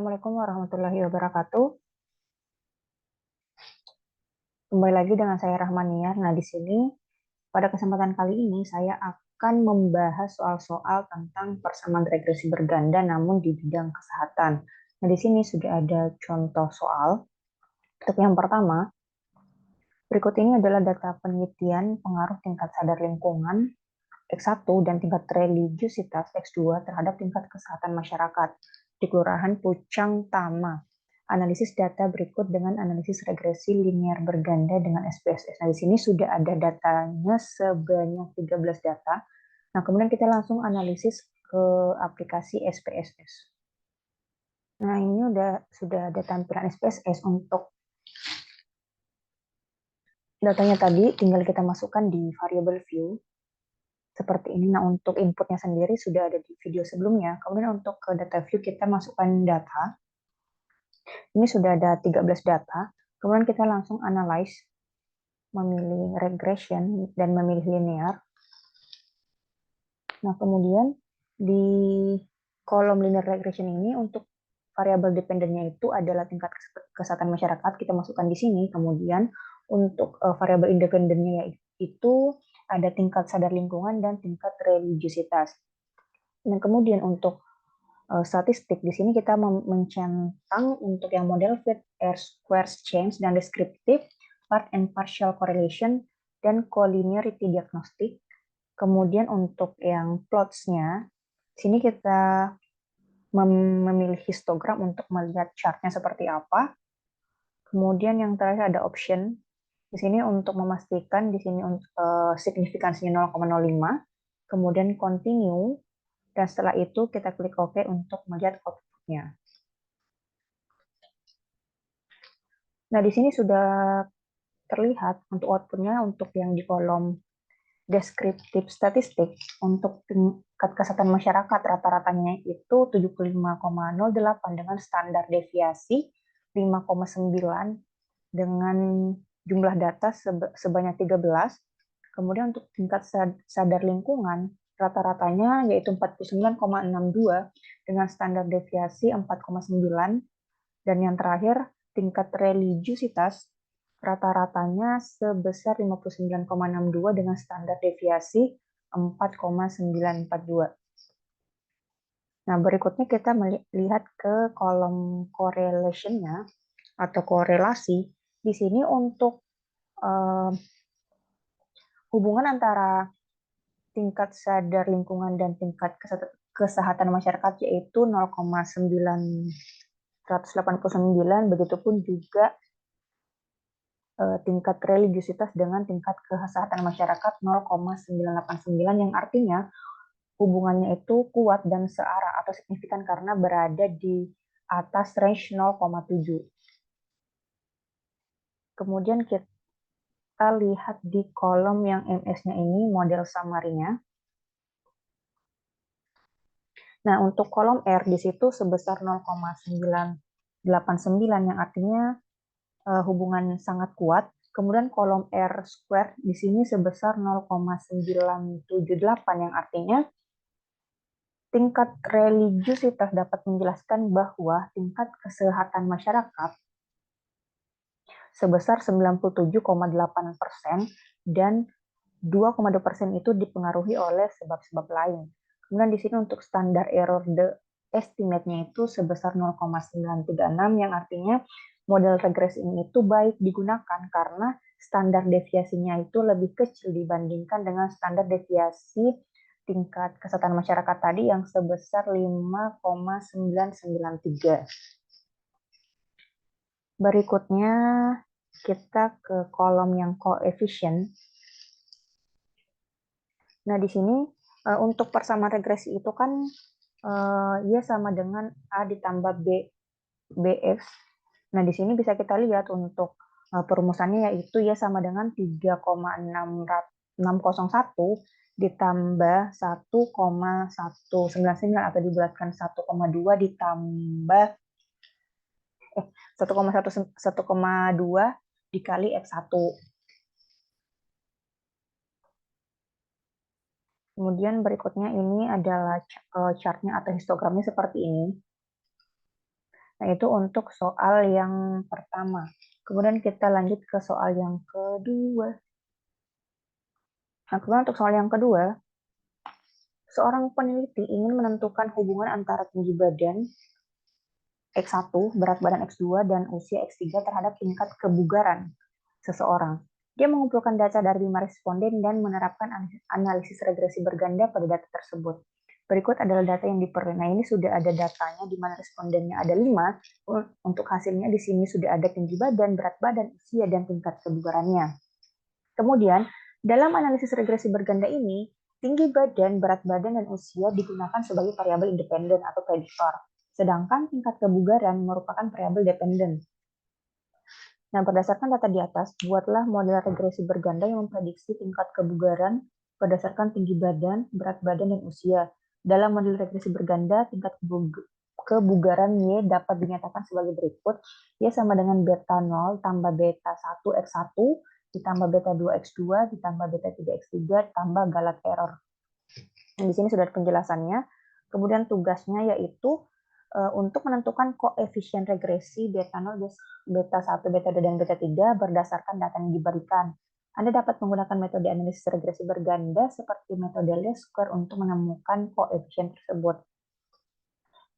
Assalamualaikum warahmatullahi wabarakatuh. Kembali lagi dengan saya Rahmaniar. Nah, di sini pada kesempatan kali ini saya akan membahas soal-soal tentang persamaan regresi berganda namun di bidang kesehatan. Nah, di sini sudah ada contoh soal. Untuk yang pertama, berikut ini adalah data penelitian pengaruh tingkat sadar lingkungan X1 dan tingkat religiusitas X2 terhadap tingkat kesehatan masyarakat di Kelurahan Pucang Tama. Analisis data berikut dengan analisis regresi linear berganda dengan SPSS. Nah, di sini sudah ada datanya sebanyak 13 data. Nah, kemudian kita langsung analisis ke aplikasi SPSS. Nah, ini sudah ada tampilan SPSS untuk datanya tadi, tinggal kita masukkan di variable view. Seperti ini. Nah, untuk inputnya sendiri sudah ada di video sebelumnya. Kemudian untuk ke data view kita masukkan data. Ini sudah ada 13 data. Kemudian kita langsung analyze, memilih regression dan memilih linear. Nah, kemudian di kolom linear regression ini untuk variabel dependennya itu adalah tingkat kesehatan masyarakat, kita masukkan di sini. Kemudian untuk variabel independennya itu ada tingkat sadar lingkungan dan tingkat religiusitas. Dan kemudian untuk statistik di sini kita mencentang untuk yang model fit, R-squares change, dan descriptive, part and partial correlation, dan collinearity diagnostic. Kemudian untuk yang plots-nya, sini kita memilih histogram untuk melihat chart-nya seperti apa. Kemudian yang terakhir ada option. Di sini untuk memastikan di sini signifikansinya 0,05. Kemudian continue. Dan setelah itu kita klik OK untuk melihat output-nya. Nah, di sini sudah terlihat untuk output-nya untuk yang di kolom deskriptif statistik untuk tingkat kesehatan masyarakat rata-ratanya itu 75,08 dengan standar deviasi 5,9 dengan jumlah data sebanyak 13. Kemudian untuk tingkat sadar lingkungan rata-ratanya yaitu 49,62 dengan standar deviasi 4,9, dan yang terakhir tingkat religiusitas rata-ratanya sebesar 59,62 dengan standar deviasi 4,942. Nah, berikutnya kita melihat ke kolom correlation-nya atau korelasi. Di sini untuk hubungan antara tingkat sadar lingkungan dan tingkat kesehatan masyarakat yaitu 0,989, begitupun juga tingkat religiusitas dengan tingkat kesehatan masyarakat 0,989, yang artinya hubungannya itu kuat dan searah atau signifikan karena berada di atas range 0,7. Kemudian kita lihat di kolom yang MS-nya ini model summary-nya. Nah, untuk kolom R di situ sebesar 0,989 yang artinya hubungan sangat kuat. Kemudian kolom R square di sini sebesar 0,978 yang artinya tingkat religiusitas dapat menjelaskan bahwa tingkat kesehatan masyarakat sebesar 97,8% dan 2,2% itu dipengaruhi oleh sebab-sebab lain. Kemudian di sini untuk standar error the estimate-nya itu sebesar 0,936 yang artinya model regresi ini itu baik digunakan karena standar deviasinya itu lebih kecil dibandingkan dengan standar deviasi tingkat kesehatan masyarakat tadi yang sebesar 5,993. Berikutnya kita ke kolom yang koefisien. Nah, di sini untuk persamaan regresi itu kan Y sama dengan A ditambah BX. Nah, di sini bisa kita lihat untuk perumusannya yaitu Y sama dengan 3,601 ditambah 1,199 atau dibulatkan 1,2 ditambah 1,2 dikali X1. Kemudian berikutnya ini adalah chart-nya atau histogramnya seperti ini. Nah, itu untuk soal yang pertama. Kemudian kita lanjut ke soal yang kedua. Nah, kemudian untuk soal yang kedua, seorang peneliti ingin menentukan hubungan antara tinggi badan X1, berat badan X2, dan usia X3 terhadap tingkat kebugaran seseorang. Dia mengumpulkan data dari 5 responden dan menerapkan analisis regresi berganda pada data tersebut. Berikut adalah data yang diperoleh. Nah, ini sudah ada datanya di mana respondennya ada 5. Untuk hasilnya di sini sudah ada tinggi badan, berat badan, usia, dan tingkat kebugarannya. Kemudian, dalam analisis regresi berganda ini, tinggi badan, berat badan, dan usia digunakan sebagai variabel independen atau prediktor. Sedangkan tingkat kebugaran merupakan variabel dependen. Nah, berdasarkan data di atas, buatlah model regresi berganda yang memprediksi tingkat kebugaran berdasarkan tinggi badan, berat badan, dan usia. Dalam model regresi berganda, tingkat kebugaran Y dapat dinyatakan sebagai berikut. Y sama dengan beta 0 tambah beta 1 X1 ditambah beta 2 X2 ditambah beta 3 X3 tambah Galat error. Nah, di sini sudah ada penjelasannya. Kemudian tugasnya yaitu untuk menentukan koefisien regresi beta 0, beta 1, beta 2, dan beta 3 berdasarkan data yang diberikan. Anda dapat menggunakan metode analisis regresi berganda seperti metode least square untuk menemukan koefisien tersebut.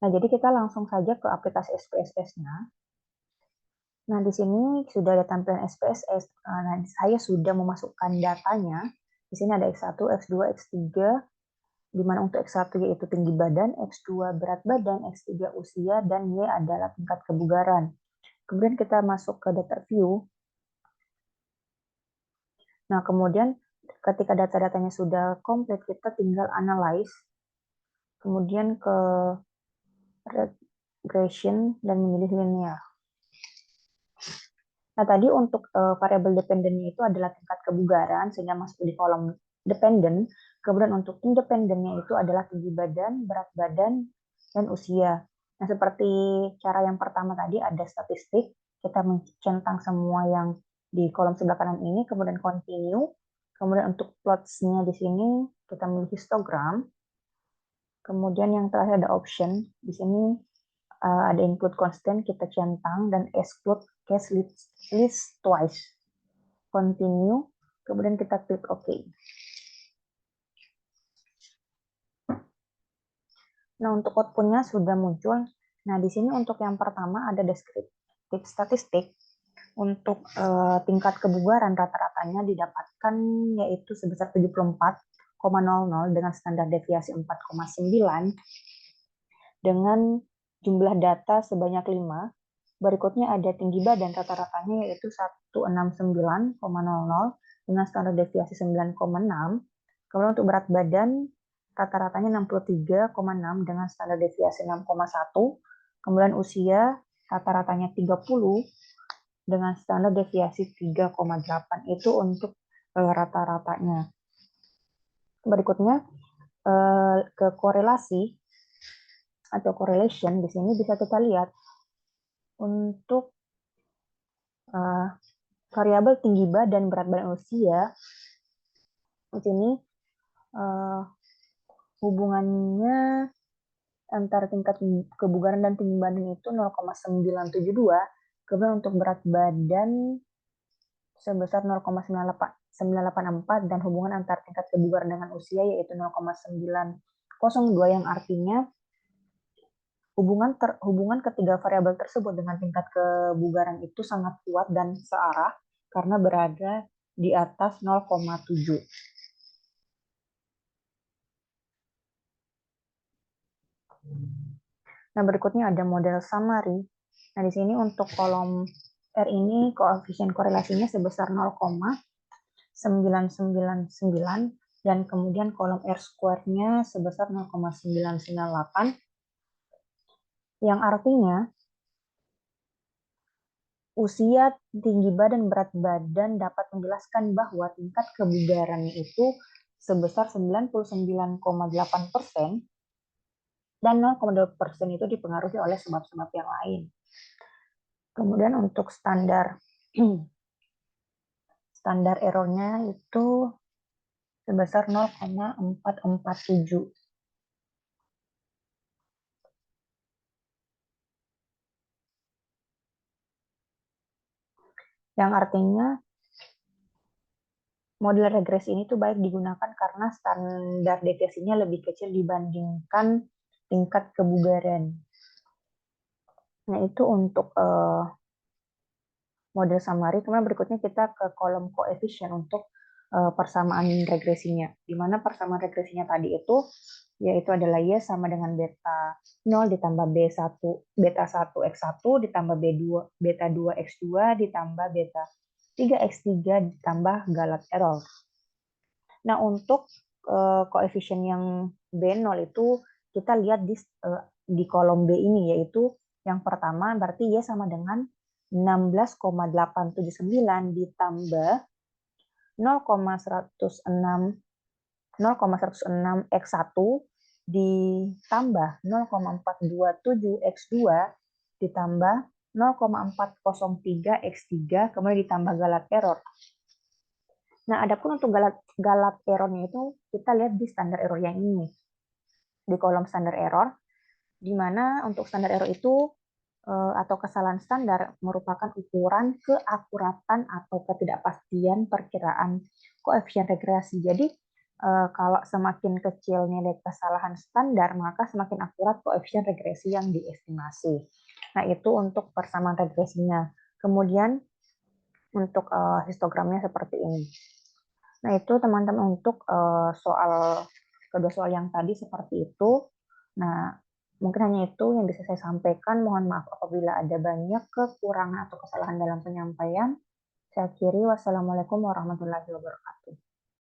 Nah, jadi kita langsung saja ke aplikasi SPSS-nya. Nah, di sini sudah ada tampilan SPSS. Nah, saya sudah memasukkan datanya. Di sini ada X1, X2, X3, di mana untuk X1 yaitu tinggi badan, X2 berat badan, X3 usia, dan Y adalah tingkat kebugaran. Kemudian kita masuk ke data view. Nah, kemudian ketika data-datanya sudah komplit, kita tinggal analyze, kemudian ke regression, dan memilih linear. Nah, tadi untuk variabel dependennya itu adalah tingkat kebugaran, sehingga masuk di kolom dependen. Kemudian untuk independennya itu adalah tinggi badan, berat badan, dan usia. Nah, seperti cara yang pertama tadi ada statistik, kita mencentang semua yang di kolom sebelah kanan ini, kemudian continue. Kemudian untuk plots-nya di sini kita memilih histogram. Kemudian yang terakhir ada option. Di sini ada include constant, kita centang, dan exclude case list twice. Continue, kemudian kita klik OK. Nah, untuk output-nya sudah muncul. Nah, di sini untuk yang pertama ada deskriptif statistik. Untuk tingkat kebugaran rata-ratanya didapatkan yaitu sebesar 74,00 dengan standar deviasi 4,9 dengan jumlah data sebanyak 5. Berikutnya ada tinggi badan rata-ratanya yaitu 169,00 dengan standar deviasi 9,6. Kemudian untuk berat badan rata-ratanya 63,6 dengan standar deviasi 6,1. Kemudian usia rata-ratanya 30 dengan standar deviasi 3,8. Itu untuk rata-ratanya. Berikutnya ke korelasi atau correlation. Di sini bisa kita lihat untuk variabel tinggi badan, berat badan, usia. Di sini hubungannya antara tingkat kebugaran dan tinggi badan itu 0,972. Kemudian untuk berat badan sebesar 0,984 dan hubungan antara tingkat kebugaran dengan usia yaitu 0,902 yang artinya hubungan ketiga variabel tersebut dengan tingkat kebugaran itu sangat kuat dan searah karena berada di atas 0,7. Nah, berikutnya ada model summary. Nah, di sini untuk kolom R ini koefisien korelasinya sebesar 0,999 dan kemudian kolom R square-nya sebesar 0,998 yang artinya usia, tinggi badan, berat badan dapat menjelaskan bahwa tingkat kebugarannya itu sebesar 99,8% dan 0,2% itu dipengaruhi oleh sebab-sebab yang lain. Kemudian untuk standar errornya itu sebesar 0,447. . yang artinya model regresi ini tuh baik digunakan karena standar deviasinya lebih kecil dibandingkan tingkat kebugaran. Nah, itu untuk model summary. Kemudian berikutnya kita ke kolom koefisien untuk persamaan regresinya. Di mana persamaan regresinya tadi itu yaitu adalah Y sama dengan beta 0 ditambah beta 1 X1 ditambah beta 2 X2 ditambah beta 3 X3 ditambah Galat error. Nah, untuk koefisien yang B0 itu kita lihat di kolom B ini, yaitu yang pertama berarti Y sama dengan 16,879 ditambah 0,106 X1 ditambah 0,427 X2 ditambah 0,403 X3 kemudian ditambah Galat error. Nah, adapun untuk Galat errornya itu kita lihat di standar error yang ini. Di kolom standar error, di mana untuk standar error itu atau kesalahan standar merupakan ukuran keakuratan atau ketidakpastian perkiraan koefisien regresi. Jadi, kalau semakin kecil nilai kesalahan standar, maka semakin akurat koefisien regresi yang diestimasi. Nah, itu untuk persamaan regresinya. Kemudian, untuk histogramnya seperti ini. Nah, itu teman-teman untuk kedua soal yang tadi seperti itu. Nah, mungkin hanya itu yang bisa saya sampaikan. Mohon maaf apabila ada banyak kekurangan atau kesalahan dalam penyampaian. Saya akhiri. Wassalamualaikum warahmatullahi wabarakatuh.